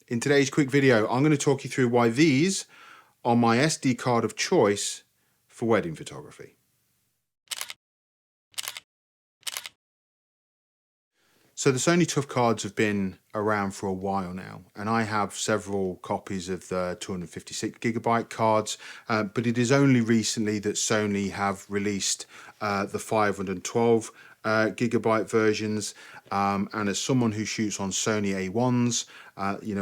In today's quick video, I'm going to talk you through why these are my SD card of choice for wedding photography. So the Sony Tough cards have been around for a while now, and I have several copies of the 256GB cards, but it is only recently that Sony have released the 512 gigabyte versions, and as someone who shoots on Sony A1s,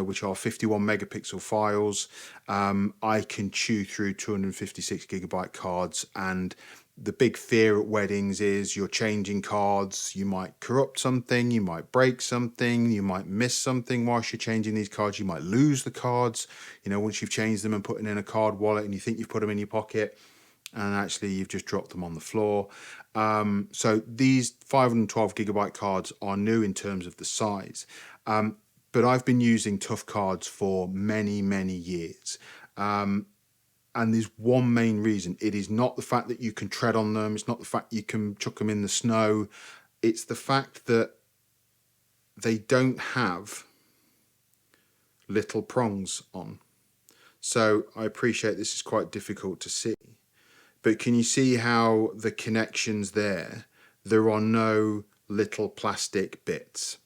which are 51 megapixel files, I can chew through 256GB cards. And the big fear at weddings is you're changing cards, you might corrupt something, you might break something, you might miss something whilst you're changing these cards, you might lose the cards, once you've changed them and put them in a card wallet and you think you've put them in your pocket and actually you've just dropped them on the floor. So these 512 gigabyte cards are new in terms of the size, but I've been using Tough cards for many years. And there's one main reason. It is not the fact that you can tread on them. It's not the fact you can chuck them in the snow. It's the fact that they don't have little prongs on. So I appreciate this is quite difficult to see. But can you see how the connections there? There are no little plastic bits.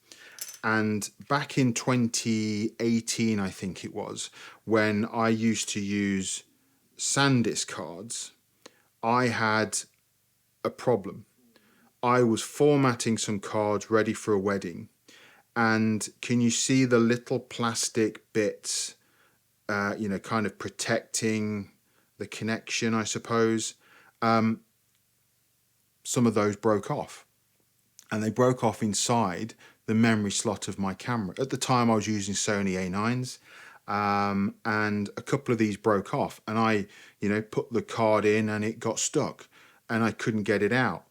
And back in 2018, I think it was, when I used to use SanDisk cards, I had a problem. I was formatting some cards ready for a wedding, and can you see the little plastic bits, kind of protecting the connection, I suppose? Some of those broke off, and they broke off inside the memory slot of my camera. At the time, I was using Sony A9s. And a couple of these broke off, and I put the card in and it got stuck and I couldn't get it out,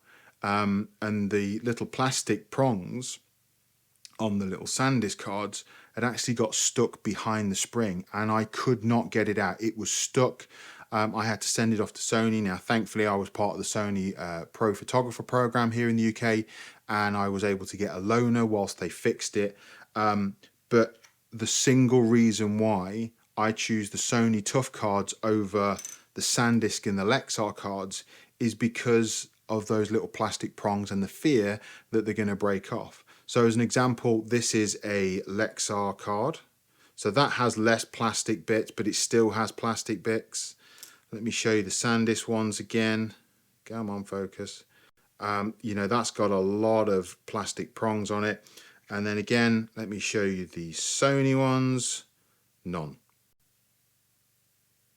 and the little plastic prongs on the little SanDisk cards had actually got stuck behind the spring and I could not get it out. It was stuck. I had to send it off to Sony. Now thankfully I was part of the Sony Pro Photographer program here in the UK, and I was able to get a loaner whilst they fixed it, but the single reason why I choose the Sony Tough cards over the SanDisk and the Lexar cards is because of those little plastic prongs and the fear that they're going to break off. So as an example, this is a Lexar card. So that has less plastic bits, but it still has plastic bits. Let me show you the SanDisk ones again. Come on, focus. That's got a lot of plastic prongs on it. And then again, let me show you the Sony ones. None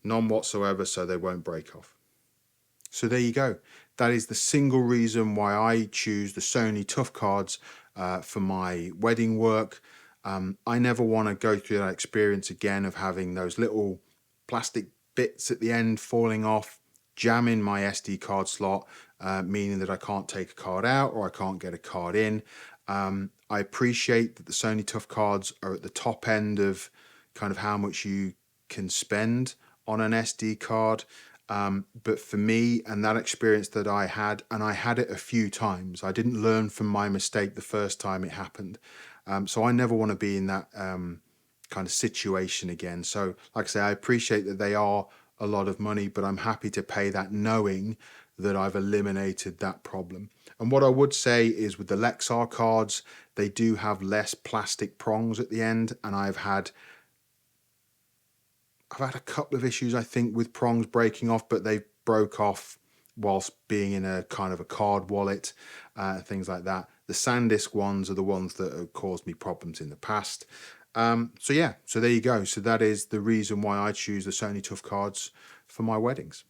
whatsoever, so they won't break off. So there you go. That is the single reason why I choose the Sony Tough cards for my wedding work. I never want to go through that experience again of having those little plastic bits at the end falling off, jamming my SD card slot, meaning that I can't take a card out or I can't get a card in. I appreciate that the Sony Tough cards are at the top end of kind of how much you can spend on an SD card. But for me, and that experience that I had, and I had it a few times, I didn't learn from my mistake the first time it happened. So I never want to be in that kind of situation again. So like I say, I appreciate that they are a lot of money, but I'm happy to pay that knowing that I've eliminated that problem. And what I would say is with the Lexar cards, they do have less plastic prongs at the end, and I've had a couple of issues, I think, with prongs breaking off, but they broke off whilst being in a kind of a card wallet, things like that. The SanDisk ones are the ones that have caused me problems in the past. So there you go. So that is the reason why I choose the Sony Tough cards for my weddings.